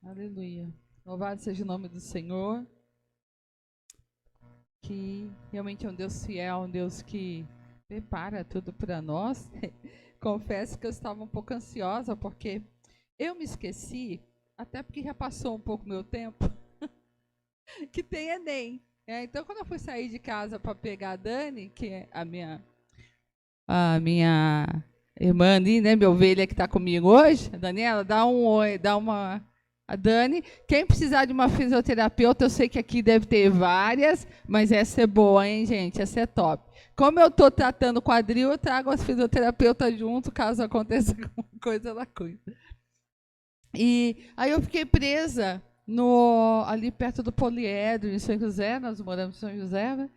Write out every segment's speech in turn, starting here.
Aleluia. Louvado seja o nome do Senhor, que realmente é um Deus fiel, um Deus que prepara tudo para nós. Confesso que eu estava um pouco ansiosa, porque eu me esqueci, até porque já passou um pouco meu tempo, que tem Enem. Então, quando eu fui sair de casa para pegar a Dani, que é a minha irmã ali, né, minha ovelha que está comigo hoje, a Daniela, dá um oi, dá uma... A Dani, quem precisar de uma fisioterapeuta, eu sei que aqui deve ter várias, mas essa é boa, hein, gente? Essa é top. Como eu estou tratando o quadril, eu trago as fisioterapeutas junto, caso aconteça alguma coisa, ela cuida. E aí eu fiquei presa ali perto do Poliedro, em São José, nós moramos em São José, né?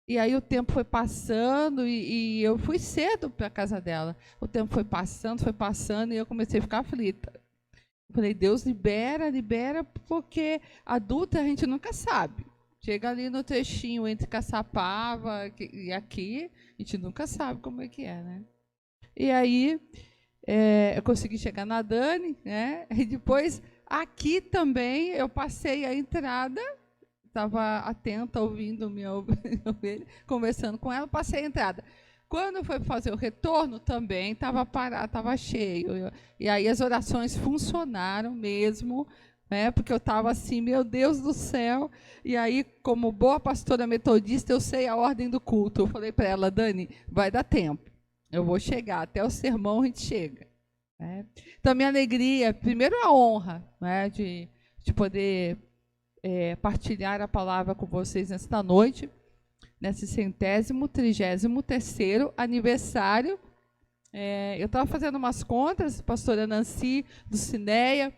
E aí o tempo foi passando e eu fui cedo para a casa dela. O tempo foi passando e eu comecei a ficar aflita. Falei, Deus, libera, libera, porque adulta a gente nunca sabe. Chega ali no trechinho entre Caçapava e aqui, a gente nunca sabe como é que é, né? E aí eu consegui chegar na Dani, né? E depois, aqui também, eu passei a entrada, estava atenta, ouvindo minha ovelha, conversando com ela, passei a entrada. Quando foi fazer o retorno, também estava parado, estava cheio. E aí as orações funcionaram mesmo, né? Porque eu estava assim, meu Deus do céu. E aí, como boa pastora metodista, eu sei a ordem do culto. Eu falei para ela, Dani, vai dar tempo. Eu vou chegar, até o sermão a gente chega. Né? Então, minha alegria, primeiro a honra, né, de poder partilhar a palavra com vocês nesta noite, nesse 133º aniversário. Eu estava fazendo umas contas, pastora Nancy, do Cineia,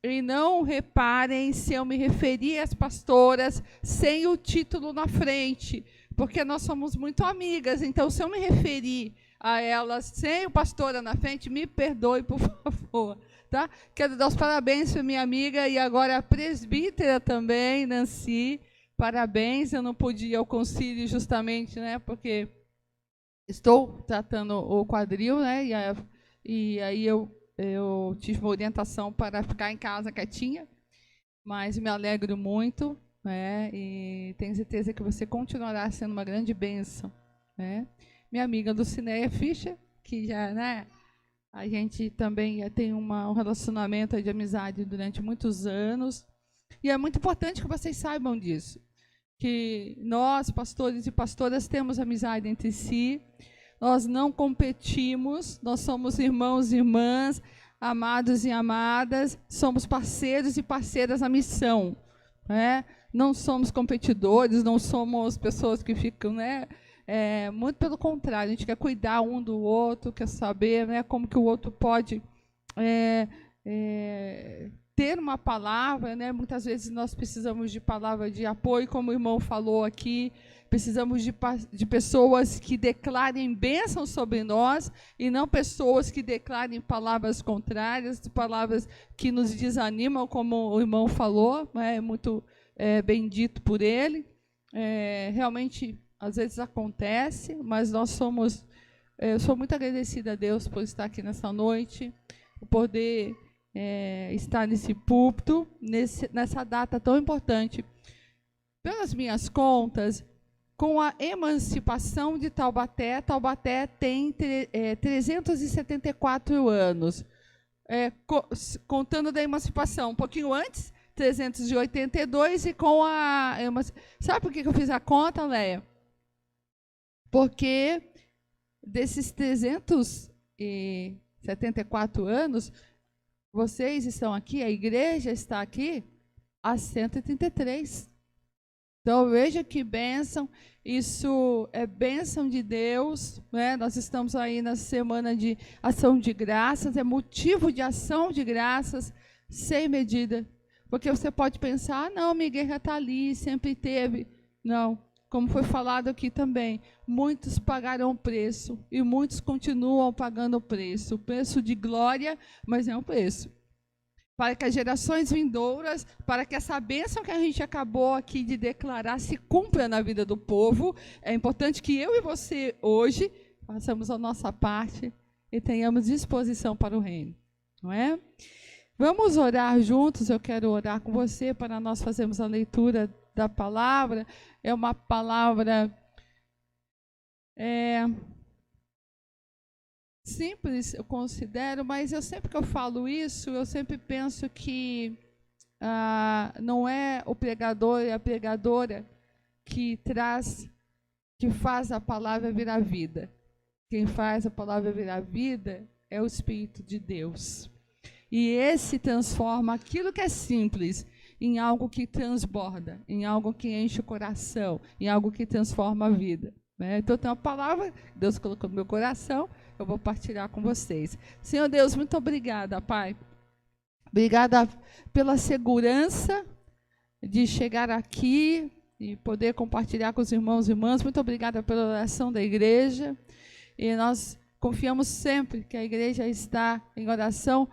e não reparem se eu me referi às pastoras sem o título na frente, porque nós somos muito amigas, então se eu me referir a elas sem o pastora na frente, me perdoe, por favor. Tá? Quero dar os parabéns para minha amiga e agora a presbítera também, Nancy. Parabéns, eu não pude ir ao concílio justamente, né, porque estou tratando o quadril, né, e aí eu tive uma orientação para ficar em casa quietinha, mas me alegro muito, né, e tenho certeza que você continuará sendo uma grande bênção, né. Minha amiga Lucinéia Fischer, que já, né, a gente também tem um relacionamento de amizade durante muitos anos, e é muito importante que vocês saibam disso, que nós, pastores e pastoras, temos amizade entre si, nós não competimos, nós somos irmãos e irmãs, amados e amadas, somos parceiros e parceiras na missão, né? Não somos competidores, não somos pessoas que ficam, né? Muito pelo contrário, a gente quer cuidar um do outro, quer saber, né, como que o outro pode ter uma palavra, né? Muitas vezes nós precisamos de palavra de apoio, como o irmão falou aqui, precisamos de pessoas que declarem bênção sobre nós e não pessoas que declarem palavras contrárias, palavras que nos desanimam, como o irmão falou, né? Muito bendito por ele. Realmente, às vezes acontece, mas eu sou muito agradecida a Deus por estar aqui nessa noite, por poder estar nesse púlpito, nessa data tão importante. Pelas minhas contas, com a emancipação de Taubaté, Taubaté tem 374 anos. Contando da emancipação, um pouquinho antes, 382, e com a... Sabe por que eu fiz a conta, Leia? Porque desses 374 anos, vocês estão aqui, a igreja está aqui há 133. Então, veja que bênção, isso é bênção de Deus, né? Nós estamos aí na semana de ação de graças, é motivo de ação de graças sem medida. Porque você pode pensar, não, minha igreja está ali, sempre teve. Não, como foi falado aqui também, muitos pagaram o preço e muitos continuam pagando o preço de glória, mas é um preço. Para que as gerações vindouras, para que essa bênção que a gente acabou aqui de declarar se cumpra na vida do povo, é importante que eu e você hoje façamos a nossa parte e tenhamos disposição para o reino, não é? Vamos orar juntos, eu quero orar com você para nós fazermos a leitura da palavra. É uma palavra simples, eu considero, mas sempre que eu falo isso, eu sempre penso que não é o pregador e a pregadora que faz a palavra virar vida. Quem faz a palavra virar vida é o Espírito de Deus. E esse transforma aquilo que é simples em algo que transborda, em algo que enche o coração, em algo que transforma a vida. Né? Então tem uma palavra que Deus colocou no meu coração, eu vou partilhar com vocês. Senhor Deus, muito obrigada, Pai. Obrigada pela segurança de chegar aqui e poder compartilhar com os irmãos e irmãs. Muito obrigada pela oração da igreja. E nós confiamos sempre que a igreja está em oração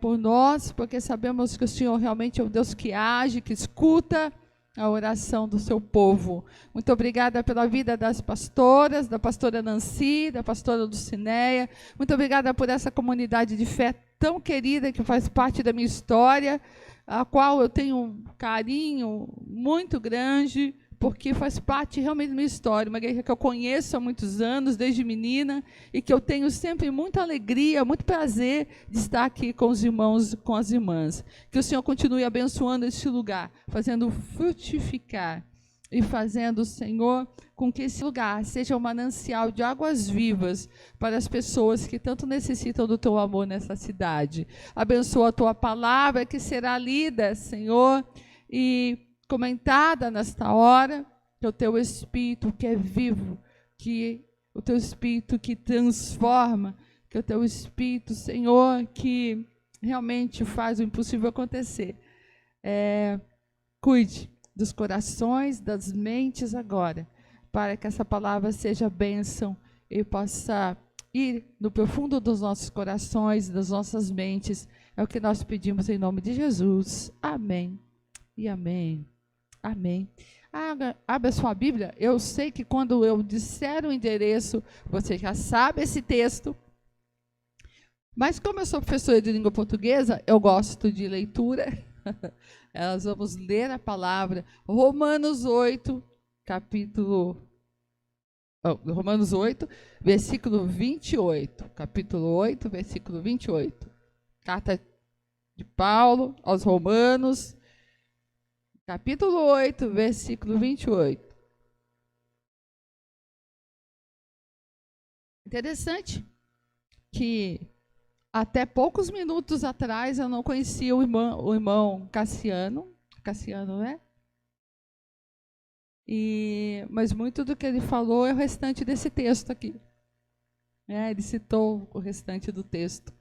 por nós, porque sabemos que o Senhor realmente é o Deus que age, que escuta a oração do seu povo. Muito obrigada pela vida das pastoras, da pastora Nancy, da pastora Dulcineia. Muito obrigada por essa comunidade de fé tão querida que faz parte da minha história, a qual eu tenho um carinho muito grande, porque faz parte realmente da minha história, uma igreja que eu conheço há muitos anos, desde menina, e que eu tenho sempre muita alegria, muito prazer de estar aqui com os irmãos, com as irmãs. Que o Senhor continue abençoando este lugar, fazendo frutificar e fazendo, Senhor, com que esse lugar seja um manancial de águas vivas para as pessoas que tanto necessitam do teu amor nessa cidade. Abençoa a tua palavra que será lida, Senhor, e comentada nesta hora, que o teu Espírito que é vivo, que o teu Espírito que transforma, que o teu Espírito, Senhor, que realmente faz o impossível acontecer. Cuide dos corações, das mentes agora, para que essa palavra seja bênção e possa ir no profundo dos nossos corações, das nossas mentes. É o que nós pedimos em nome de Jesus. Amém e amém. Amém. Abra sua Bíblia. Eu sei que quando eu disser o endereço, você já sabe esse texto. Mas como eu sou professora de língua portuguesa, eu gosto de leitura. Nós vamos ler a palavra. Romanos 8, Romanos 8, versículo 28. Capítulo 8, versículo 28. Carta de Paulo aos Romanos, capítulo 8, versículo 28. Interessante que até poucos minutos atrás eu não conhecia o irmão Cassiano, né? Mas muito do que ele falou é o restante desse texto aqui. Ele citou o restante do texto.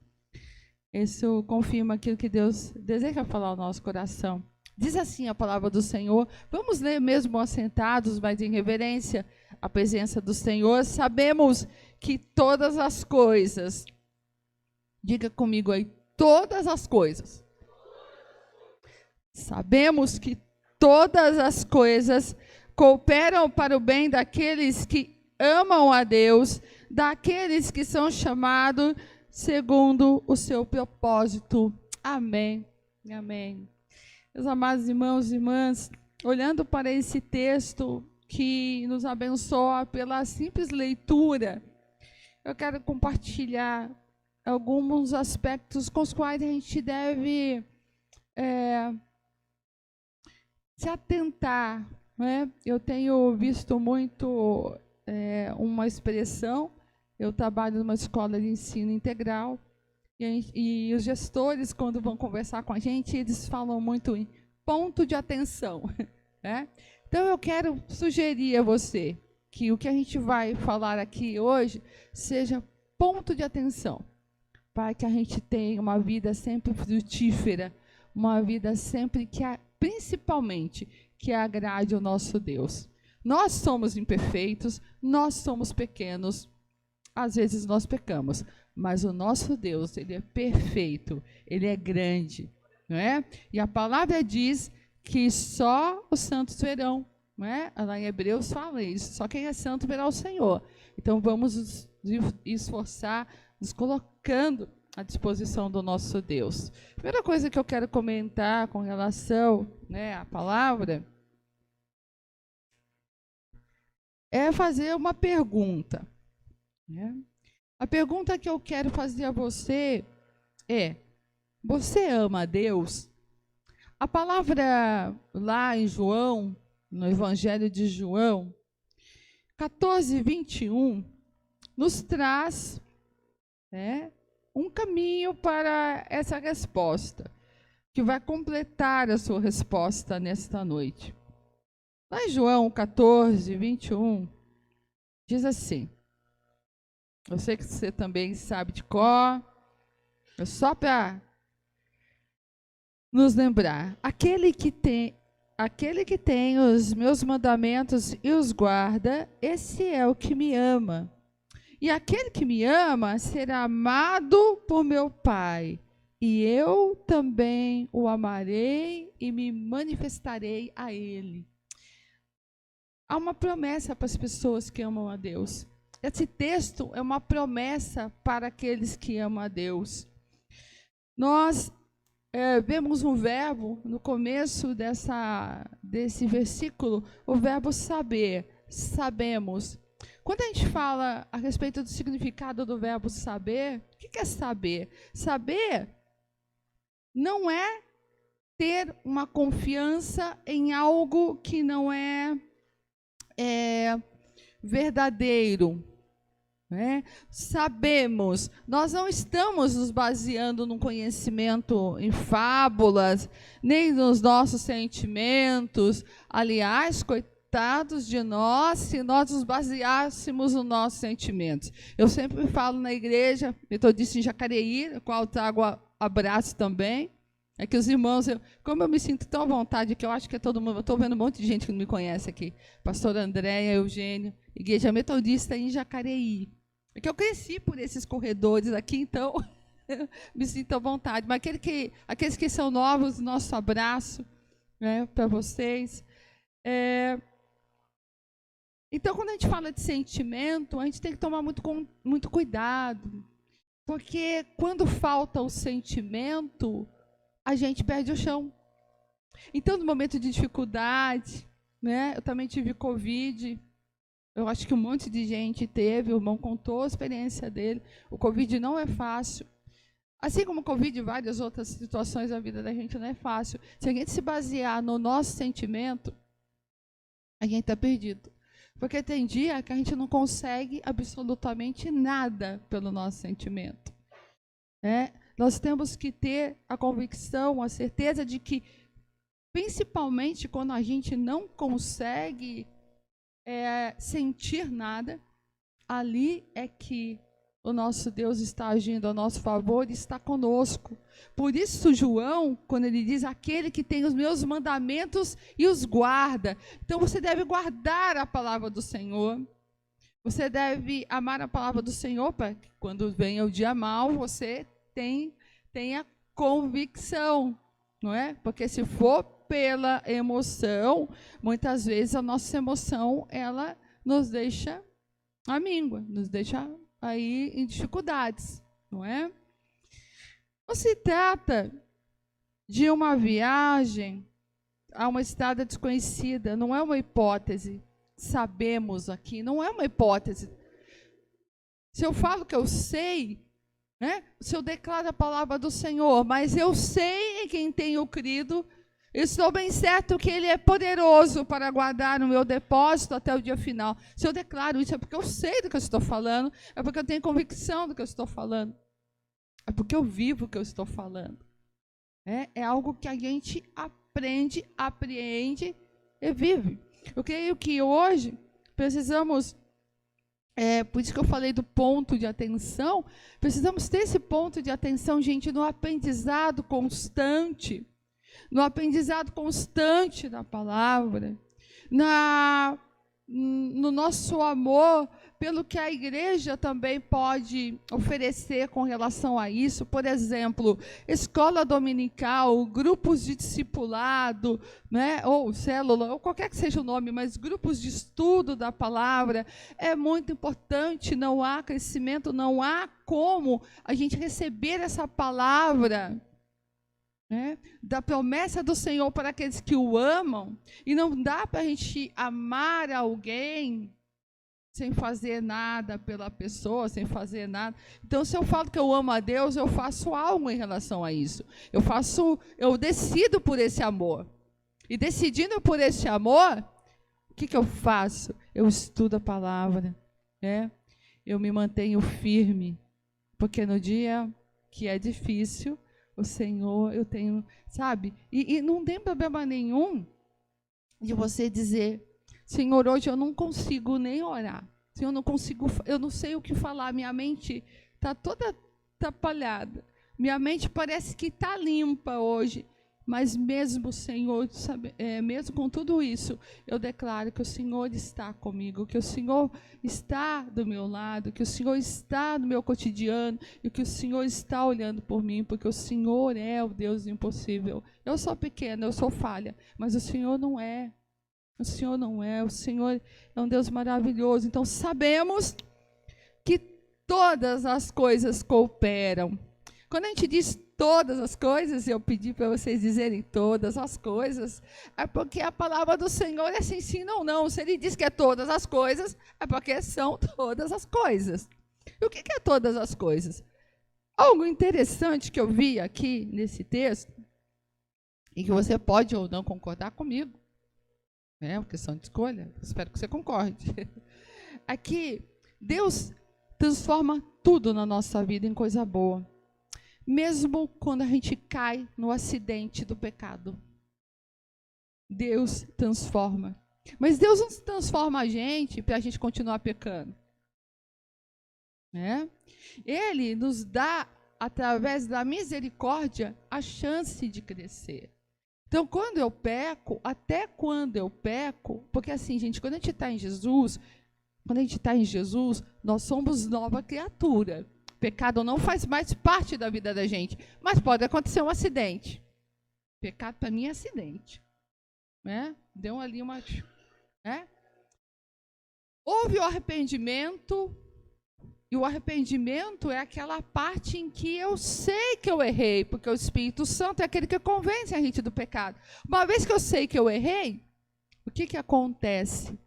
Isso confirma aquilo que Deus deseja falar ao nosso coração. Diz assim a palavra do Senhor. Vamos ler mesmo assentados, mas em reverência à presença do Senhor. Sabemos que todas as coisas, diga comigo aí, todas as coisas. Sabemos que todas as coisas cooperam para o bem daqueles que amam a Deus, daqueles que são chamados segundo o seu propósito. Amém. Amém. Meus amados irmãos e irmãs, olhando para esse texto que nos abençoa pela simples leitura, eu quero compartilhar alguns aspectos com os quais a gente deve se atentar. Né? Eu tenho visto muito uma expressão, eu trabalho numa escola de ensino integral, e os gestores, quando vão conversar com a gente, eles falam muito em ponto de atenção. Né? Então, eu quero sugerir a você que o que a gente vai falar aqui hoje seja ponto de atenção, para que a gente tenha uma vida sempre frutífera, uma vida sempre principalmente, que agrade ao nosso Deus. Nós somos imperfeitos, nós somos pequenos, às vezes nós pecamos, mas o nosso Deus, ele é perfeito, ele é grande, não é? E a palavra diz que só os santos verão, não é? Lá em Hebreus fala isso, só quem é santo verá o Senhor. Então vamos nos esforçar, nos colocando à disposição do nosso Deus. Primeira coisa que eu quero comentar com relação, à palavra é fazer uma pergunta. A pergunta que eu quero fazer a você é: você ama a Deus? A palavra lá em João, no Evangelho de João, 14:21, nos traz um caminho para essa resposta, que vai completar a sua resposta nesta noite. Lá em João 14:21, diz assim, eu sei que você também sabe de cor, é só para nos lembrar: aquele que tem os meus mandamentos e os guarda, esse é o que me ama. E aquele que me ama será amado por meu Pai, e eu também o amarei e me manifestarei a ele. Há uma promessa para as pessoas que amam a Deus. Esse texto é uma promessa para aqueles que amam a Deus. Nós vemos um verbo no começo desse versículo, o verbo saber, sabemos. Quando a gente fala a respeito do significado do verbo saber, o que é saber? Saber não é ter uma confiança em algo que não é verdadeiro. Sabemos, nós não estamos nos baseando no conhecimento em fábulas, nem nos nossos sentimentos. Aliás, coitados de nós se nós nos baseássemos nos nossos sentimentos. Eu sempre falo na igreja metodista em Jacareí, a qual trago abraço também. É que os irmãos, como eu me sinto tão à vontade, que eu acho que é todo mundo, eu estou vendo um monte de gente que não me conhece aqui, pastor Andréia, Eugênio, igreja metodista em Jacareí. É que eu cresci por esses corredores aqui, então me sinto à vontade. Mas aqueles que são novos, nosso abraço para vocês. Então, quando a gente fala de sentimento, a gente tem que tomar muito cuidado, porque quando falta o sentimento, a gente perde o chão. Então, no momento de dificuldade, eu também tive Covid, eu acho que um monte de gente teve, o irmão contou a experiência dele. O Covid não é fácil. Assim como o Covid e várias outras situações da vida da gente não é fácil. Se a gente se basear no nosso sentimento, a gente está perdido. Porque tem dia que a gente não consegue absolutamente nada pelo nosso sentimento. Nós temos que ter a convicção, a certeza de que, principalmente quando a gente não consegue sentir nada, ali é que o nosso Deus está agindo a nosso favor e está conosco. Por isso, João, quando ele diz: aquele que tem os meus mandamentos e os guarda. Então, você deve guardar a palavra do Senhor. Você deve amar a palavra do Senhor, para que quando venha o dia mau, você tenha convicção, não é? Porque se for pela emoção, muitas vezes a nossa emoção, ela nos deixa amíngua, nos deixa aí em dificuldades, não é? Não se trata de uma viagem a uma estrada desconhecida, não é uma hipótese. Sabemos aqui, não é uma hipótese. Se eu falo que eu sei, se eu declaro a palavra do Senhor, mas eu sei em quem tenho crido, estou bem certo que Ele é poderoso para guardar o meu depósito até o dia final. Se eu declaro isso, é porque eu sei do que eu estou falando, é porque eu tenho convicção do que eu estou falando, é porque eu vivo o que eu estou falando. É algo que a gente aprende, apreende e vive. Eu creio que hoje precisamos, por isso que eu falei do ponto de atenção, precisamos ter esse ponto de atenção, gente, no aprendizado constante, da palavra, no nosso amor pelo que a igreja também pode oferecer com relação a isso. Por exemplo, escola dominical, grupos de discipulado, né, ou célula, ou qualquer que seja o nome, mas grupos de estudo da palavra, é muito importante. Não há crescimento, não há como a gente receber essa palavra, né, da promessa do Senhor para aqueles que o amam, e não dá para a gente amar alguém sem fazer nada pela pessoa, sem fazer nada. Então, se eu falo que eu amo a Deus, eu faço algo em relação a isso. Eu decido por esse amor. E decidindo por esse amor, o que eu faço? Eu estudo a palavra, né? Eu me mantenho firme, porque no dia que é difícil, o Senhor, eu tenho, sabe? E não tem problema nenhum de você dizer: Senhor, hoje eu não consigo nem orar. Senhor, eu não sei o que falar. Minha mente está toda atrapalhada. Minha mente parece que está limpa hoje. Mas mesmo, Senhor, sabe, mesmo com tudo isso, eu declaro que o Senhor está comigo, que o Senhor está do meu lado, que o Senhor está no meu cotidiano e que o Senhor está olhando por mim, porque o Senhor é o Deus do impossível. Eu sou pequena, eu sou falha, mas o Senhor não é. O Senhor não é, o Senhor é um Deus maravilhoso. Então, sabemos que todas as coisas cooperam. Quando a gente diz todas as coisas, eu pedi para vocês dizerem todas as coisas, é porque a palavra do Senhor é sim, sim, não, não. Se Ele diz que é todas as coisas, é porque são todas as coisas. E o que é todas as coisas? Algo interessante que eu vi aqui nesse texto, e que você pode ou não concordar comigo, é uma questão de escolha, espero que você concorde. Aqui, Deus transforma tudo na nossa vida em coisa boa, mesmo quando a gente cai no acidente do pecado. Deus transforma. Mas Deus não transforma a gente para a gente continuar pecando, né? Ele nos dá, através da misericórdia, a chance de crescer. Então, quando eu peco, porque assim, gente, quando a gente está em Jesus, nós somos nova criatura. Pecado não faz mais parte da vida da gente, mas pode acontecer um acidente. Pecado para mim é acidente, né? Deu ali uma, né? Houve o arrependimento, e o arrependimento é aquela parte em que eu sei que eu errei, porque o Espírito Santo é aquele que convence a gente do pecado. Uma vez que eu sei que eu errei, o que acontece?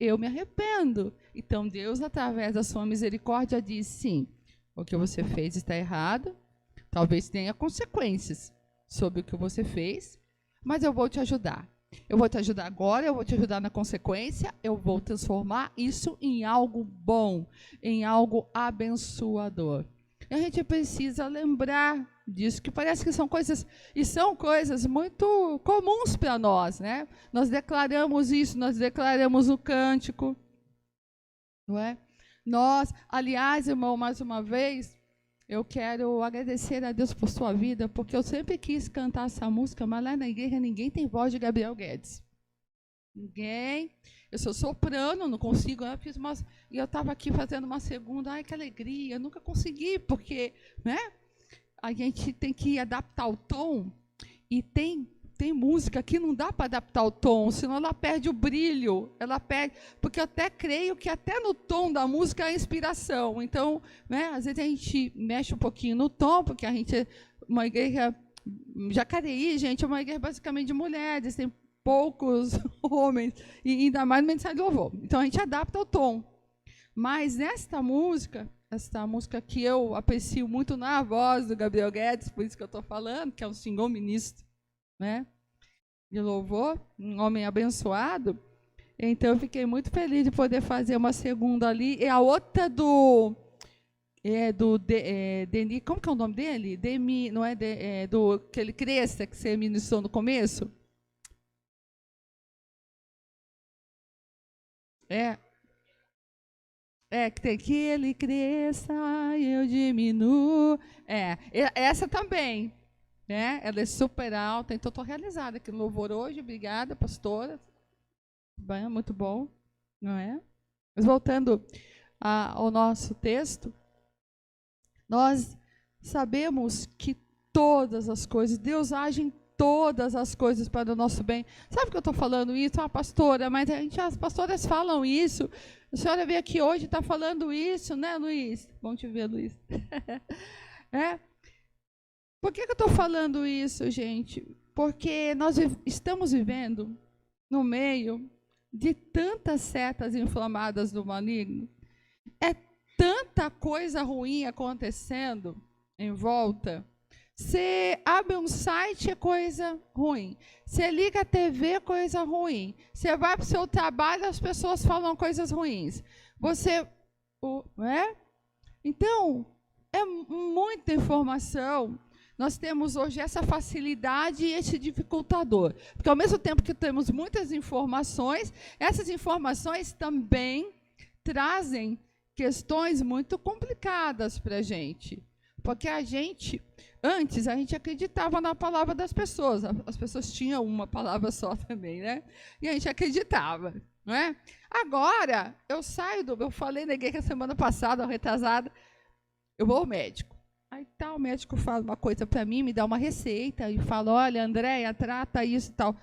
Eu me arrependo. Então Deus, através da sua misericórdia, diz: sim, o que você fez está errado, talvez tenha consequências sobre o que você fez, mas eu vou te ajudar. Eu vou te ajudar agora, eu vou te ajudar na consequência, eu vou transformar isso em algo bom, em algo abençoador. E a gente precisa lembrar disso, que parece que são coisas muito comuns para nós, né? Nós declaramos isso, nós declaramos o cântico, não é? Aliás, irmão, mais uma vez, eu quero agradecer a Deus por sua vida, porque eu sempre quis cantar essa música, mas lá na igreja ninguém tem voz de Gabriel Guedes. Ninguém. Eu sou soprano, não consigo. E eu estava aqui fazendo uma segunda. Ai, que alegria. Eu nunca consegui, porque, né, a gente tem que adaptar o tom. E tem música que não dá para adaptar o tom, senão ela perde o brilho, porque eu até creio que até no tom da música há inspiração. Então, né, às vezes a gente mexe um pouquinho no tom, porque a gente é uma igreja, Jacareí, gente, é uma igreja basicamente de mulheres, tem poucos homens, e ainda mais no mensagem de louvor. Então a gente adapta o tom. Mas esta música que eu aprecio muito na voz do Gabriel Guedes, por isso que eu estou falando, que é um senhor ministro, né, de louvor, um homem abençoado. Então eu fiquei muito feliz de poder fazer uma segunda ali. E a outra Deni, como que é o nome dele? Demi, não é, do que ele cresça, que você ministrou no começo? Que tem que ele cresça, eu diminuo. Essa também. Né? Ela é super alta, então estou realizada aqui no louvor hoje. Obrigada, pastora. Bem, muito bom, não é? Mas voltando ao nosso texto, nós sabemos que todas as coisas, Deus age em todas as coisas para o nosso bem. Sabe que eu estou falando isso? Pastora, mas as pastoras falam isso. A senhora veio aqui hoje e está falando isso, né, Luiz? Bom te ver, Luiz. Por que eu estou falando isso, gente? Porque nós estamos vivendo no meio de tantas setas inflamadas do maligno. É tanta coisa ruim acontecendo em volta. Você abre um site, é coisa ruim. Você liga a TV, é coisa ruim. Você vai para o seu trabalho, as pessoas falam coisas ruins. Então, é muita informação. Nós temos hoje essa facilidade e esse dificultador. Porque, ao mesmo tempo que temos muitas informações, essas informações também trazem questões muito complicadas para a gente. Porque antes, a gente acreditava na palavra das pessoas. As pessoas tinham uma palavra só também, né? E a gente acreditava, não é? Agora, eu falei na igreja semana passada, retrasada, eu vou ao médico. Aí o médico fala uma coisa para mim, me dá uma receita e fala, olha, Andréia, trata isso e tal.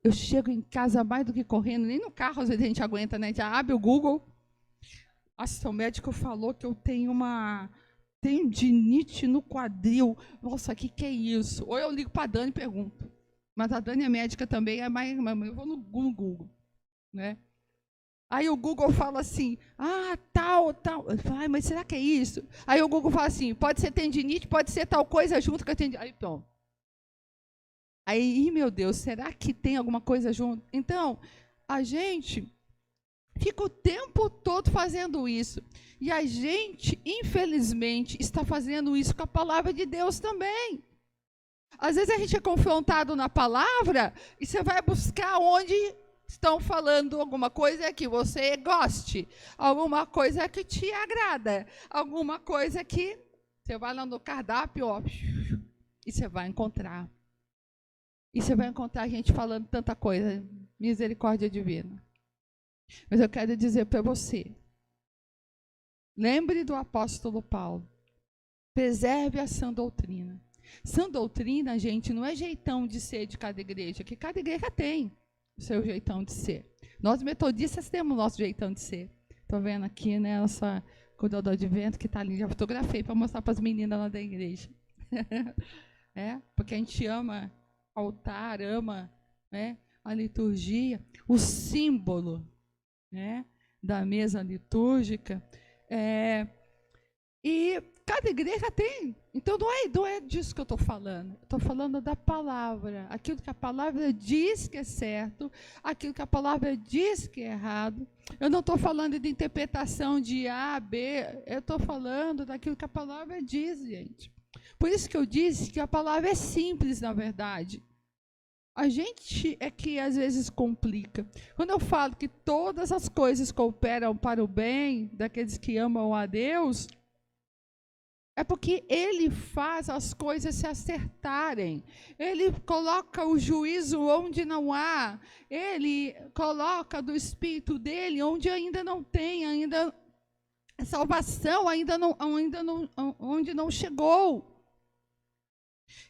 Eu chego em casa mais do que correndo, nem no carro às vezes a gente aguenta, né? A gente abre o Google. Nossa, o médico falou que eu tenho tendinite no quadril. Nossa, o que é isso? Ou eu ligo para a Dani e pergunto. Mas a Dani é médica também, eu vou no Google, né? Aí o Google fala assim, tal. Eu falo, mas será que é isso? Aí o Google fala assim, pode ser tendinite, pode ser tal coisa junto com a tendinite. Aí, pronto. Aí, meu Deus, será que tem alguma coisa junto? Então, a gente fica o tempo todo fazendo isso. E a gente, infelizmente, está fazendo isso com a palavra de Deus também. Às vezes a gente é confrontado na palavra e você vai buscar onde estão falando alguma coisa que você goste, alguma coisa que te agrada, alguma coisa que você vai lá no cardápio, e você vai encontrar. E você vai encontrar a gente falando tanta coisa, misericórdia divina. Mas eu quero dizer para você, lembre do apóstolo Paulo, preserve a sã doutrina. Sã doutrina, gente, não é jeitão de ser de cada igreja, que cada igreja tem o seu jeitão de ser. Nós metodistas temos o nosso jeitão de ser. Estou vendo aqui, né, nossa cuidadora de vento que está ali, já fotografei para mostrar para as meninas lá da igreja. Porque a gente ama altar, ama, né, a liturgia, o símbolo, né, da mesa litúrgica, e cada igreja tem. Então não é disso que eu estou falando. Estou falando da palavra, aquilo que a palavra diz que é certo, aquilo que a palavra diz que é errado. Eu não estou falando de interpretação de A, B, eu estou falando daquilo que a palavra diz, gente. Por isso que eu disse que a palavra é simples, na verdade. A gente é que às vezes complica. Quando eu falo que todas as coisas cooperam para o bem daqueles que amam a Deus, é porque Ele faz as coisas se acertarem. Ele coloca o juízo onde não há. Ele coloca do Espírito dele onde ainda não tem, ainda a salvação onde não chegou.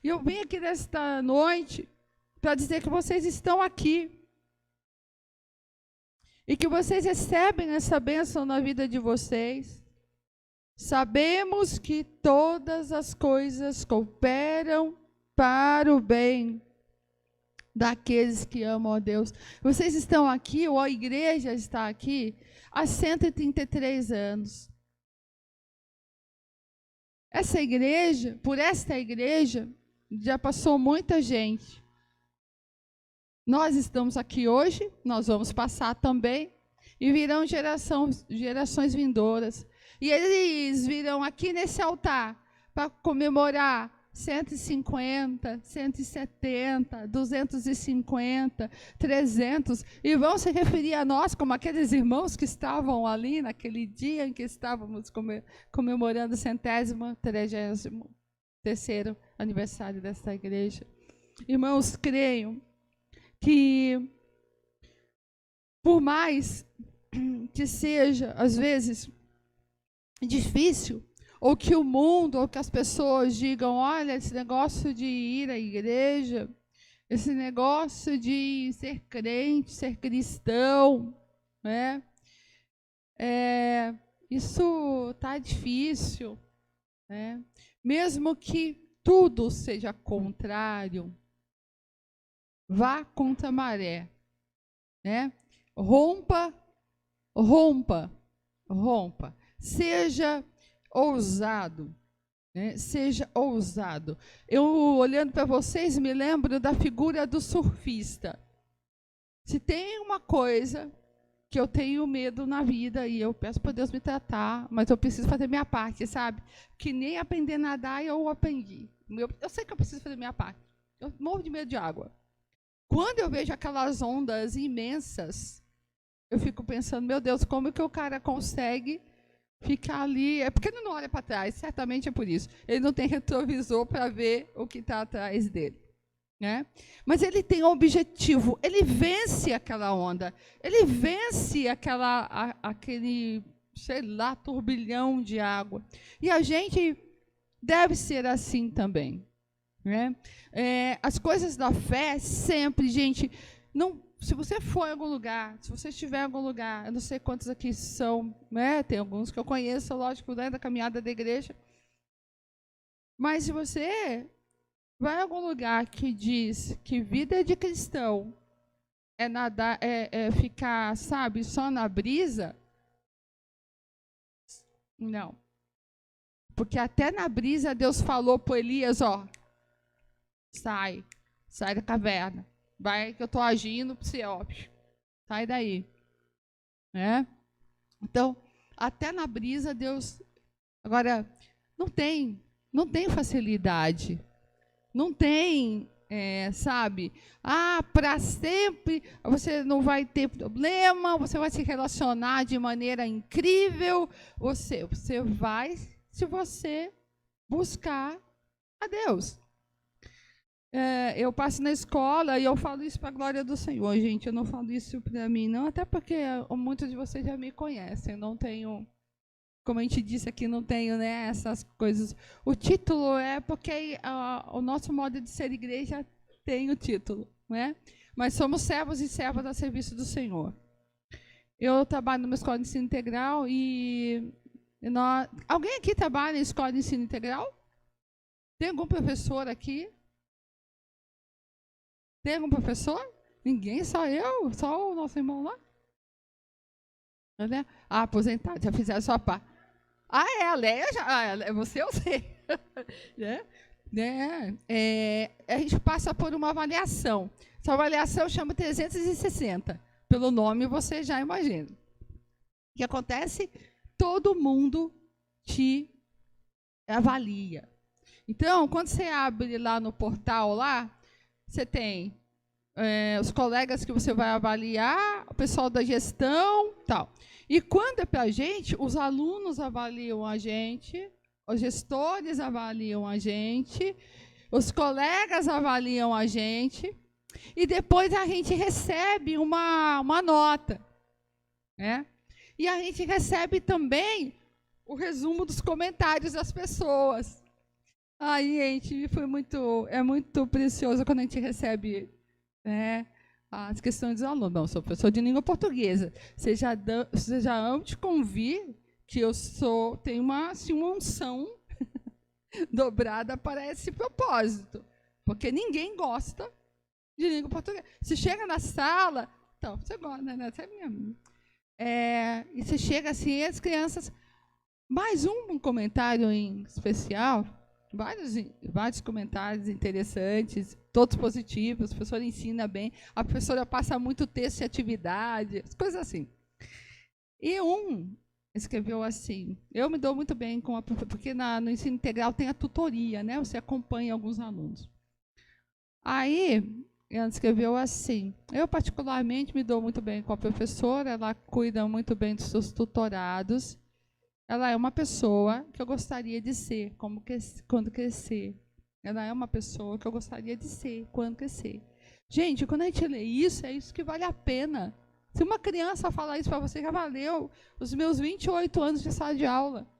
E eu vim aqui nesta noite para dizer que vocês estão aqui e que vocês recebem essa bênção na vida de vocês. Sabemos que todas as coisas cooperam para o bem daqueles que amam a Deus. Vocês estão aqui, ou a igreja está aqui, há 133 anos. Por esta igreja, já passou muita gente. Nós estamos aqui hoje, nós vamos passar também, e virão gerações vindouras. E eles virão aqui nesse altar para comemorar 150, 170, 250, 300, e vão se referir a nós como aqueles irmãos que estavam ali naquele dia em que estávamos comemorando o 133º aniversário desta igreja. Irmãos, creio que, por mais que seja, às vezes, difícil, ou que o mundo, ou que as pessoas digam, olha, esse negócio de ir à igreja, esse negócio de ser crente, ser cristão, né? Isso está difícil, né? Mesmo que tudo seja contrário, vá contra a maré, né? Rompa, rompa, rompa. Seja ousado, né? Seja ousado. Eu, olhando para vocês, me lembro da figura do surfista. Se tem uma coisa que eu tenho medo na vida, e eu peço para Deus me tratar, mas eu preciso fazer minha parte, sabe? Que nem aprender a nadar eu aprendi. Eu sei que eu preciso fazer minha parte. Eu morro de medo de água. Quando eu vejo aquelas ondas imensas, eu fico pensando, meu Deus, como que o cara consegue ficar ali? É porque ele não olha para trás, certamente é por isso. Ele não tem retrovisor para ver o que está atrás dele, né? Mas ele tem um objetivo, ele vence aquela onda, ele vence aquele, sei lá, turbilhão de água. E a gente deve ser assim também, né? As coisas da fé sempre, gente, não. Se você for em algum lugar, se você estiver em algum lugar, eu não sei quantos aqui são, né? Tem alguns que eu conheço, lógico, né, da caminhada da igreja. Mas se você vai em algum lugar que diz que vida de cristão é nadar, é ficar, sabe, só na brisa, não. Porque até na brisa Deus falou para Elias, ó, sai da caverna. Vai que eu estou agindo para você, óbvio. Sai daí. Né? Então, até na brisa, Deus... Agora, não tem facilidade. Não tem, sabe? Para sempre você não vai ter problema, você vai se relacionar de maneira incrível. Você vai se você buscar a Deus. Eu passo na escola e eu falo isso para a glória do Senhor, gente. Eu não falo isso para mim, não, até porque muitos de vocês já me conhecem. Eu não tenho, como a gente disse aqui, não tenho, né, essas coisas. O título é porque o nosso modo de ser igreja tem o título, né? Mas somos servos e servas a serviço do Senhor. Eu trabalho numa escola de ensino integral e alguém aqui trabalha em escola de ensino integral? Tem algum professor aqui? Tem algum professor? Ninguém, só eu, só o nosso irmão lá. Né? Aposentado, já fizeram a sua parte. A Leia já, você eu sei. né? A gente passa por uma avaliação. Essa avaliação chama 360. Pelo nome você já imagina. O que acontece? Todo mundo te avalia. Então, quando você abre lá no portal lá, você tem os colegas que você vai avaliar, o pessoal da gestão, tal. E quando é para a gente, os alunos avaliam a gente, os gestores avaliam a gente, os colegas avaliam a gente, e depois a gente recebe uma nota, né? E a gente recebe também o resumo dos comentários das pessoas. Aí, gente, é muito precioso quando a gente recebe, né, as questões dos alunos. Não, sou professor de língua portuguesa. Você já amo te convir que eu tenho uma unção dobrada para esse propósito. Porque ninguém gosta de língua portuguesa. Você chega na sala, então, você gosta, né? Você é minha amiga. E você chega assim, e as crianças... Mais um comentário em especial... Vários comentários interessantes, todos positivos, a professora ensina bem, a professora passa muito texto e atividade, coisas assim. E escreveu assim, eu me dou muito bem com porque no ensino integral tem a tutoria, né? Você acompanha alguns alunos. Aí, ela escreveu assim, eu particularmente me dou muito bem com a professora, ela cuida muito bem dos seus tutorados, ela é uma pessoa que eu gostaria de ser quando crescer. Ela é uma pessoa que eu gostaria de ser quando crescer. Gente, quando a gente lê isso, é isso que vale a pena. Se uma criança falar isso para você, já valeu os meus 28 anos de sala de aula.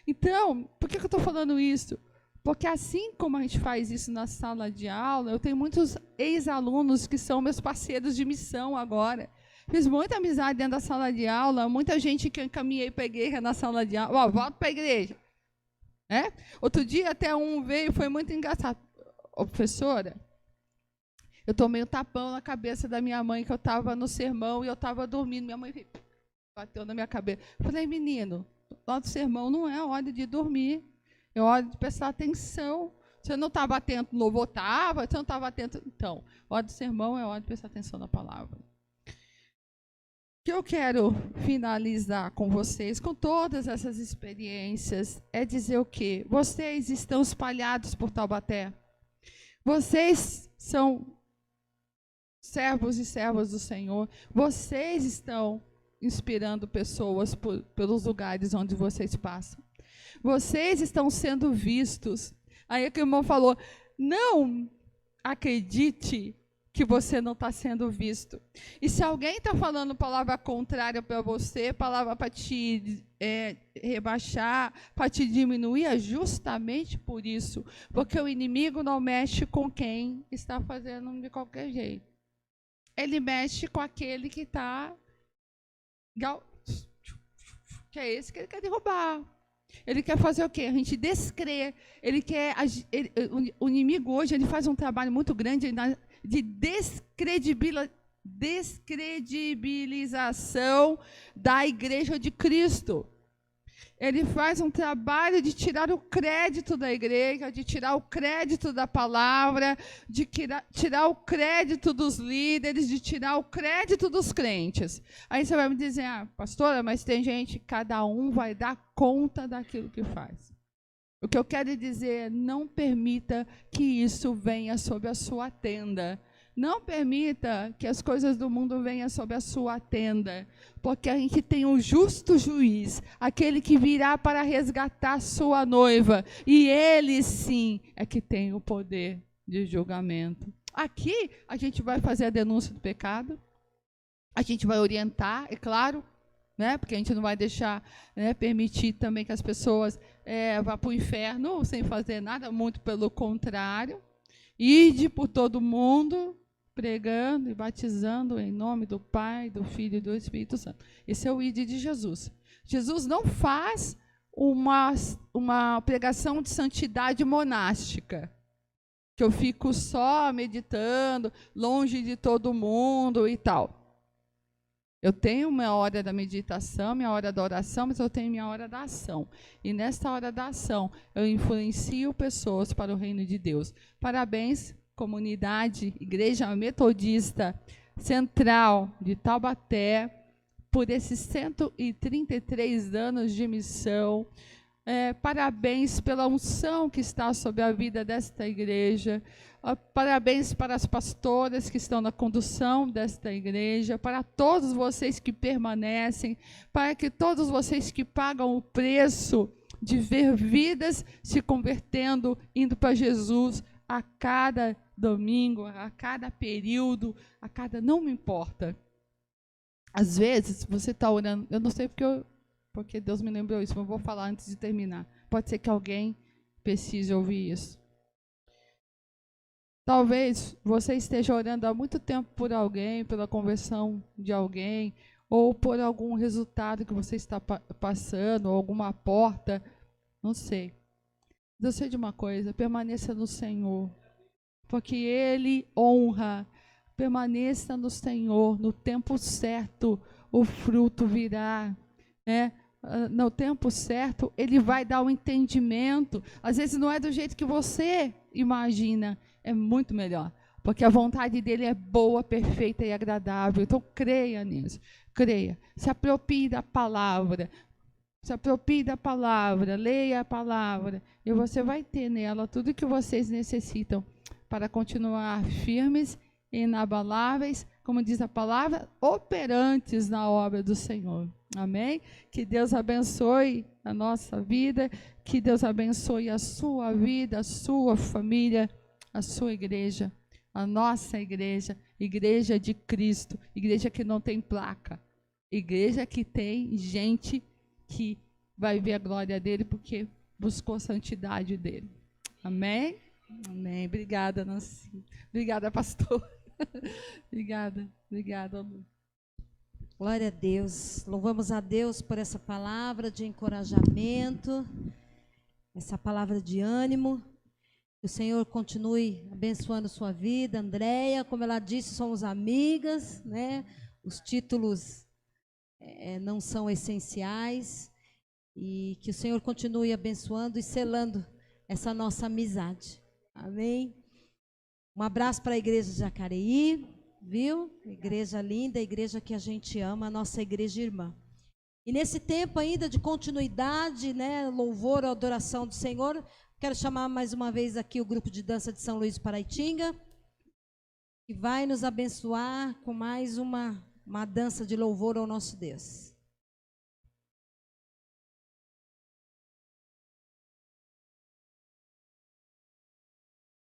Então, por que eu estou falando isso? Porque assim como a gente faz isso na sala de aula, eu tenho muitos ex-alunos que são meus parceiros de missão agora. Fiz muita amizade dentro da sala de aula, muita gente que eu encaminhei para a igreja na sala de aula. Ó, volta para a igreja. Outro dia até um veio, foi muito engraçado. Ô, professora, eu tomei um tapão na cabeça da minha mãe, que eu estava no sermão e eu estava dormindo. Minha mãe bateu na minha cabeça. Eu falei, menino, nosso sermão não é hora de dormir. É hora de prestar atenção. Você não estava atento no louvor, estava? Você não estava atento? Então, hora do sermão é hora de prestar atenção na palavra. O que eu quero finalizar com vocês, com todas essas experiências, é dizer o quê? Vocês estão espalhados por Taubaté. Vocês são servos e servas do Senhor. Vocês estão inspirando pessoas pelos lugares onde vocês passam. Vocês estão sendo vistos. Aí que o irmão falou, não acredite que você não está sendo visto. E se alguém está falando palavra contrária para você, palavra para te rebaixar, para te diminuir, é justamente por isso. Porque o inimigo não mexe com quem está fazendo de qualquer jeito. Ele mexe com aquele que está... que é esse que ele quer derrubar. Ele quer fazer o quê? A gente descrer. O inimigo hoje ele faz um trabalho muito grande de descredibilização da Igreja de Cristo. Ele faz um trabalho de tirar o crédito da igreja, de tirar o crédito da palavra, de tirar o crédito dos líderes, de tirar o crédito dos crentes. Aí você vai me dizer, pastora, mas tem gente, cada um vai dar conta daquilo que faz. O que eu quero dizer é, não permita que isso venha sobre a sua tenda. Não permita que as coisas do mundo venham sobre a sua tenda, porque a gente tem um justo juiz, aquele que virá para resgatar sua noiva, e ele sim é que tem o poder de julgamento. Aqui a gente vai fazer a denúncia do pecado, a gente vai orientar, é claro, porque a gente não vai deixar, permitir também que as pessoas vá para o inferno sem fazer nada, muito pelo contrário. Ide por todo mundo, pregando e batizando em nome do Pai, do Filho e do Espírito Santo. Esse é o ide de Jesus. Jesus não faz uma pregação de santidade monástica, que eu fico só meditando, longe de todo mundo e tal. Eu tenho minha hora da meditação, minha hora da oração, mas eu tenho minha hora da ação. E nesta hora da ação, eu influencio pessoas para o reino de Deus. Parabéns, comunidade, Igreja Metodista Central de Taubaté, por esses 133 anos de missão. Parabéns pela unção que está sobre a vida desta igreja. Parabéns para as pastoras que estão na condução desta igreja, para todos vocês que permanecem, para que todos vocês que pagam o preço de ver vidas se convertendo, indo para Jesus a cada domingo, a cada período, não me importa. Às vezes você está orando, eu não sei porque Deus me lembrou isso, mas eu vou falar antes de terminar. Pode ser que alguém precise ouvir isso. Talvez você esteja orando há muito tempo por alguém, pela conversão de alguém, ou por algum resultado que você está passando, ou alguma porta, não sei. Eu sei de uma coisa, permaneça no Senhor, porque Ele honra. Permaneça no Senhor, no tempo certo o fruto virá, no tempo certo Ele vai dar o entendimento. Às vezes não é do jeito que você imagina, é muito melhor, porque a vontade dele é boa, perfeita e agradável. Então creia nisso, creia, se aproprie da palavra, leia a palavra, e você vai ter nela tudo o que vocês necessitam para continuar firmes e inabaláveis, como diz a palavra, operantes na obra do Senhor. Amém? Que Deus abençoe a nossa vida, que Deus abençoe a sua vida, a sua família, a sua igreja, a nossa igreja, igreja de Cristo, igreja que não tem placa, igreja que tem gente que vai ver a glória dele, porque buscou a santidade dele. Amém? Amém. Obrigada, Nancy. Obrigada, pastor. Obrigada, Lu. Glória a Deus. Louvamos a Deus por essa palavra de encorajamento, essa palavra de ânimo. Que o Senhor continue abençoando sua vida, Andréia. Como ela disse, somos amigas, né? Os títulos não são essenciais. E que o Senhor continue abençoando e selando essa nossa amizade. Amém? Um abraço para a igreja de Jacareí, viu? Igreja linda, igreja que a gente ama, a nossa igreja irmã. E nesse tempo ainda de continuidade, né, louvor, adoração do Senhor, quero chamar mais uma vez aqui o grupo de dança de São Luís do Paraitinga, que vai nos abençoar com mais uma dança de louvor ao nosso Deus.